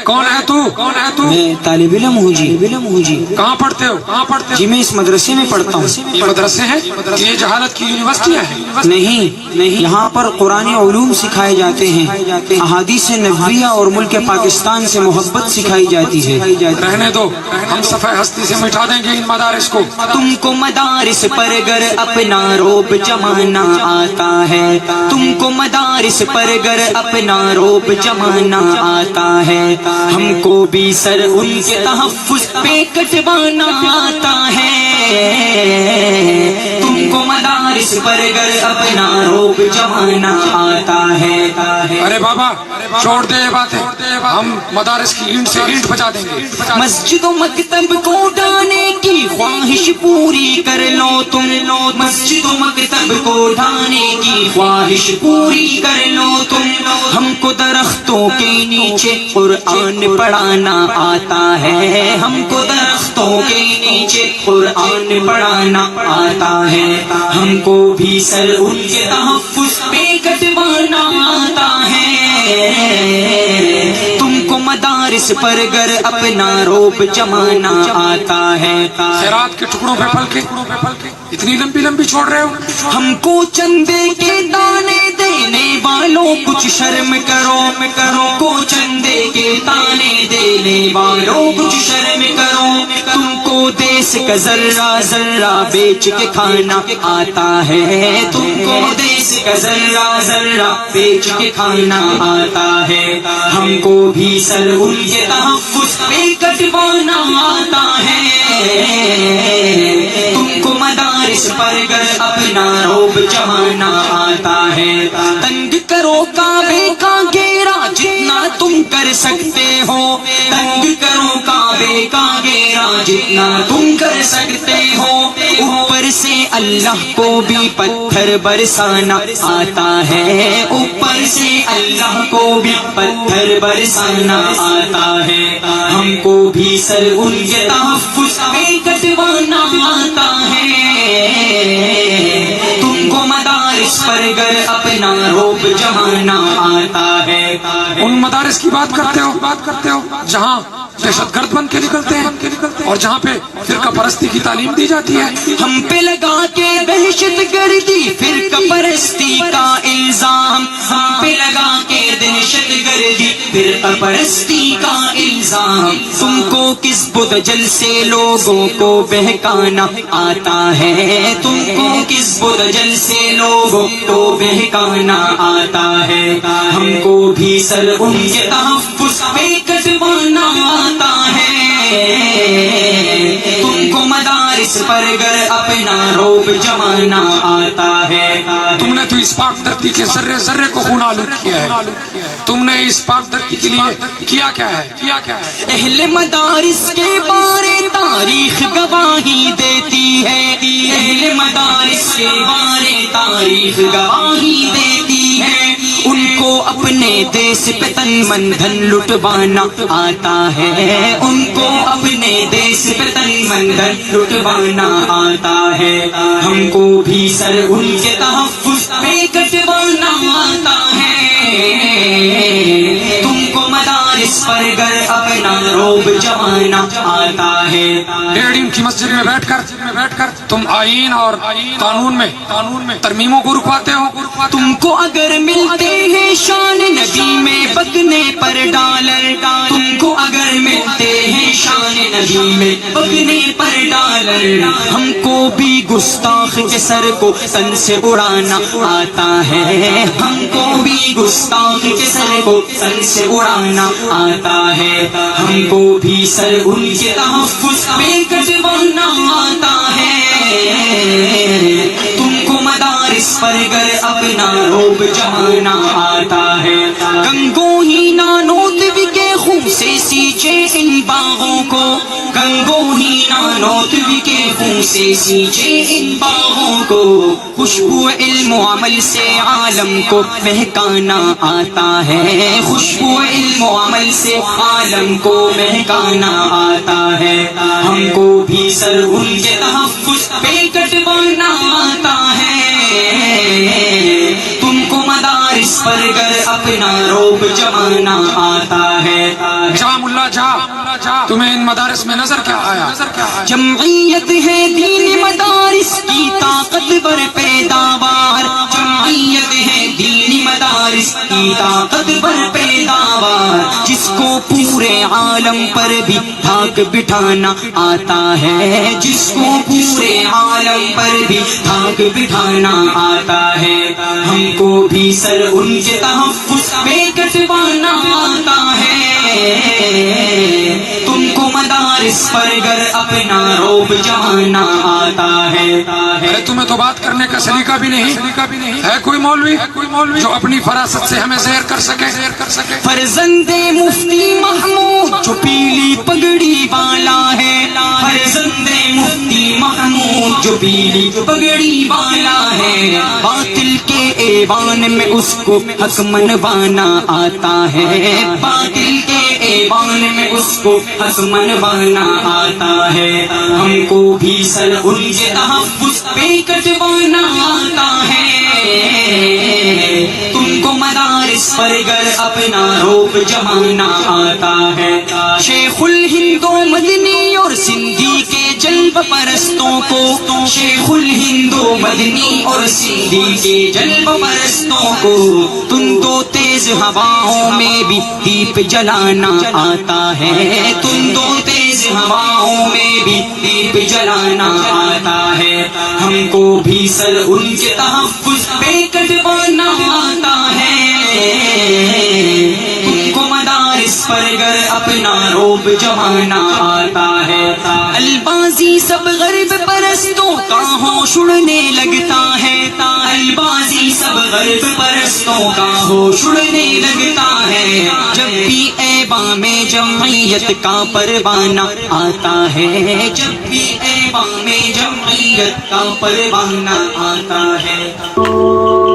کون ہے تو؟ میں طالب علم ہوں جی کہاں پڑھتے ہو؟ جی میں اس مدرسے میں پڑھتا ہوں۔ یہ مدرسے ہیں؟ یہ جہالت کی یونیورسٹیاں ہیں؟ نہیں، یہاں پر قرآن علوم سکھائے جاتے ہیں، احادیث نبویہ اور ملک پاکستان سے محبت سکھائی جاتی ہے۔ رہنے دو، ہم صفحہ ہستی سے مٹا دیں گے ان مدارس کو۔ تم کو مدارس پر گر اپنا روب جمانا آتا ہے، تم کو مدارس پر گر اپنا روب جمانا آتا ہے، ہم کو بھی سر ان کے تحفظ پہ کٹوانا آتا ہے۔ تم کو مدارس پر گر اپنا روب جمانا آتا ہے۔ ارے بابا چھوڑ دے یہ باتیں، ہم مدارس کی اینٹ سے اینٹ بجا دیں گے۔ مسجد و مکتب کو ڈھانے کی خواہش پوری کر لو تم، مسجد و مکتب کو ڈھانے کی خواہش پوری کر لو تم، ہم کو درختوں کے نیچے قرآن پڑھانا آتا ہے، ہم کو درختوں کے نیچے قرآن پڑھانا آتا ہے، ہم کو بھی سر ان کے تحفظ پہ کٹوانا آتا ہے۔ تم کو مدارس پر گر اپنا روب جمانا آتا ہے۔ خیرات کے ٹکڑوں پہ پھل کے اتنی لمبی لمبی چھوڑ رہے ہو؟ ہم کو چندے کے دانے دینے والوں کچھ شرم کرو، ہم کو چندے کے دانے دینے والوں کچھ شرم کرو، تم کو دیس کا ذرہ ذرہ بیچ کے کھانا آتا ہے، تم کو دیس کا ذرہ ذرہ بیچ کے کھانا آتا ہے، ہم کو بھی سر ان کے تحفظ پہ کٹوانا آتا ہے۔ تم کو مدارس پر گر اپنا روب جمانا آتا ہے، تنگ کرو کعبے کا گھیرا جتنا تم کر سکتے ہو، تنگ کرو کعبے کا گھیرا جتنا تم کر سکتے ہو، اوپر سے اللہ کو بھی پتھر برسانا آتا ہے، اوپر سے اللہ کو بھی پتھر برسانا آتا ہے، ہم کو بھی سر ان کے تحفظ پہ کٹوانا آتا ہے۔ تم کو مدارس پر گر اپنا روب جمانا آتا ہے۔ ان مدارس کی بات کرتے ہو جہاں دہشت گرد بن کے نکلتے ہیں اور جہاں پہ فرقہ پرستی کی تعلیم دی جاتی ہے۔ ہم پہ لگا کے دہشت گردی فرقہ پرستی کا الزام، ہم پہ لگا کے دہشت گردی فرقہ پرستی کا الزام، تم کو کس بدجل سے لوگوں کو بہکانا آتا ہے، تم کو کس بدجل سے لوگوں کو بہکانا آتا ہے، ہم کو بھی سر ان کے تحفظ پہ کٹوانا آتا ہے۔ تم کو مدارس پر گر اپنا روب جمانا آتا ہے۔ تم نے تو اس پاک دھرتی کے ذرے ذرے کو خون آلود کیا ہے، تم نے اس پاک دھرتی کے لیے کیا کیا ہے؟ اہل مدارس کے بارے تاریخ گواہی دیتی ہے، اہل مدارس کے بارے تاریخ گواہی دیتی ہے، ان کو اپنے دیس پہ تن من دھن لٹوانا آتا ہے، ان کو اپنے دیس پہ تن من دھن لٹوانا آتا ہے، ہم کو بھی سر ان کے تحفظ پہ کٹوانا آتا ہے۔ تم کو مدارس پر گر اپنا روب جمانا آتا ہے۔ ڈیڑھ کی مسجد میں بیٹھ کر تم آئین اور قانون میں ترمیموں کو رکواتے ہو۔ تم کو اگر ملتے ہیں شان نبی میں بکنے پر ڈالر، تم کو اگر ملتے ہیں شان نبی میں بکنے پر ڈالر، ہم کو بھی گستاخ کے سر کو تن سے اڑانا آتا ہے، ہم کو بھی گستاخ کے سر کو تن سے اڑانا آتا ہے، ہم کو بھی سر ان کے تحفظ پہ کٹوانا آتا ہے۔ تم کو مدارس پر گر اپنا روب جمانا آتا ہے، گنگو ہی نانوتوی کے خون سے سینچے ان باغوں کو، گنگو ہی نانوتوی کے خون سے سینچے ان باغوں کو، خوشبو علم و عمل سے عالم کو مہکانا آتا ہے، خوشبو علم و عمل سے عالم کو مہکانا آتا ہے، ہم کو بھی سر ان کے تحفظ پہ کٹوانا آتا ہے۔ تم کو مدارس پر گر اپنا روب جمانا آتا ہے جا ملا جا تمہیں ان مدارس میں نظر کیا آیا جمعیت ہے دین مدارس کی طاقتور پیداوار جمعیت ہے دین مدارس کی طاقتور پیداوار جس کو پورے عالم پر بھی دھاک بٹھانا آتا ہے جس کو پورے عالم پر بھی دھاک بٹھانا آتا ہے ہم کو بھی سر ان کے تحفظ پہ کٹوانا آتا ہے تم کو مدارس پر گر اپنا روب جمانا آتا ہے ارے تمہیں تو بات کرنے کا سلیقہ بھی نہیں ہے کوئی مولوی جو اپنی فراست سے ہمیں زیر کر سکے فرزند مفتی محمود جو پیلی پگڑی والا ہے فرزند مفتی محمود جو پیلی پگڑی والا ہے باطل کے ایوان میں اس کو حق منوانا آتا ہے باطل کے ایوان میں اس کو حق منوانا آتا ہے ہم کو بھی سر ان کے تحفظ پہ کٹوانا آتا ہے تم کو مدارس پر گر اپنا روب جمانا آتا ہے شیخ الہند و مدنی اور سندھی کے جلب پرستوں کو شیخ الہند و مدنی اور سندھی کے جلب پرستوں کو تم تو تیز ہواؤں میں بھی دیپ جلانا آتا ہے تم تو تیز ہواؤں میں بھی دیپ جلانا آتا ہے ہم کو بھی سر ان کے تحفظ پہ کٹوانا آتا ہے تم کو مدارس پر گر اپنا روب جمانا آتا ہے البازی سب غرب پرستوں کا ہوش اڑنے لگتا ہے البازی سب غرب پرستوں کا ہوش اڑنے لگتا ہے جب بھی ایوان میں جمعیت کا پروانہ آتا ہے جب بھی ایوان میں جمعیت کا پروانہ آتا ہے